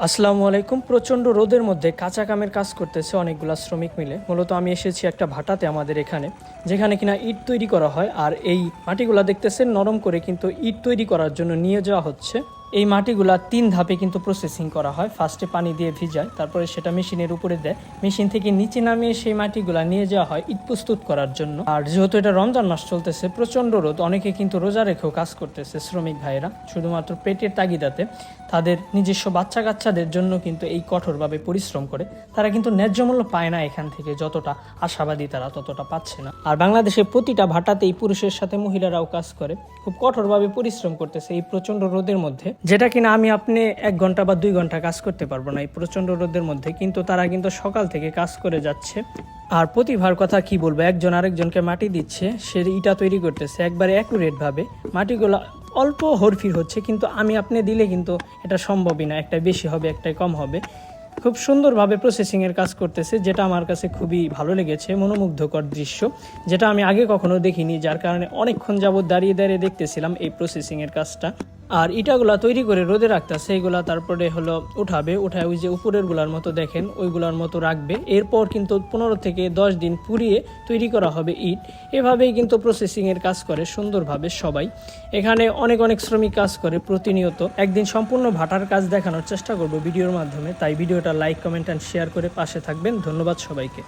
আসসালামু আলাইকুম। প্রচণ্ড রোদের মধ্যে কাঁচা কামের কাজ করতেছে অনেকগুলা শ্রমিক মিলে। মূলত আমি এসেছি একটা ভাটাতে আমাদের এখানে, যেখানে কিনা ইট তৈরি করা হয়। আর এই মাটিগুলা দেখতেছেন নরম করে কিন্তু ইট তৈরি করার জন্য নিয়ে যাওয়া হচ্ছে। এই মাটিগুলা 3 ধাপে কিন্তু প্রসেসিং করা হয়। ফার্স্টে পানি দিয়ে ভিজায়, তারপরে সেটা মেশিনের উপরে দেয়, মেশিন থেকে নিচে নামিয়ে সেই মাটিগুলা নিয়ে যাওয়া হয় ইট প্রস্তুত করার জন্য। আর যেহেতু এটা রমজান মাস চলতেছে, প্রচণ্ড রোদ, অনেকে কিন্তু রোজা রেখেও কাজ করতেছে শ্রমিক ভাইয়েরা, শুধুমাত্র পেটের তাগিদাতে। তাদের নিজস্ব বাচ্চা কাচ্চাদের জন্য কিন্তু এই কঠোরভাবে পরিশ্রম করে। তারা কিন্তু ন্যায্য মূল্য পায় না এখান থেকে, যতটা আশাবাদী তারা ততটা পাচ্ছে না। আর বাংলাদেশের প্রতিটা ভাটাতেই পুরুষের সাথে মহিলারাও কাজ করে, খুব কঠোরভাবে পরিশ্রম করতেছে এই প্রচণ্ড রোদের মধ্যে, যেটা কিনা আপনি 1 ঘন্টা বা 2 ঘন্টা কাজ করতে পারবো না এই প্রচণ্ড রোদের মধ্যে। কিন্তু তারা কিন্তু সকাল থেকে কাজ করে যাচ্ছে। আর প্রতিভার কথা কি বলবো, একজন আরেকজনকে মাটি দিচ্ছে, সে ইটা তৈরি করতেছে একবারে অ্যাকুরেট ভাবে। মাটিগুলো অল্প হরফির হচ্ছে, কিন্তু আপনি দিলে কিন্তু এটা সম্ভবই না, একটা বেশি হবে একটাই কম হবে। খুব সুন্দরভাবে প্রসেসিংয়ের কাজ করতেছে, যেটা আমার কাছে খুবই ভালো লেগেছে, মনোমুগ্ধকর দৃশ্য, যেটা আমি আগে কখনো দেখিনি। যার কারণে অনেকক্ষণ যাবত দাঁড়িয়ে দাঁড়িয়ে দেখতেছিলাম এই প্রসেসিংয়ের কাজটা। আর ইটাগুলা তৈরি করে রোদে রাখতেছে, এইগুলা তারপরে উঠায় ওই যে উপরের গুলার মতো দেখেন ওইগুলার মতো রাখবে। এরপর কিন্তু 15 থেকে 10 দিন পুড়িয়ে তৈরি করা হবে ইট। এভাবেই কিন্তু প্রসেসিংয়ের কাজ করে সুন্দরভাবে সবাই। এখানে অনেক অনেক শ্রমিক কাজ করে প্রতিনিয়ত। একদিন সম্পূর্ণ ভাটার কাজ দেখানোর চেষ্টা করব ভিডিওর মাধ্যমে, তাই ভিডিওটা লাইক, কমেন্ট অ্যান্ড শেয়ার করে পাশে থাকবেন। ধন্যবাদ সবাইকে।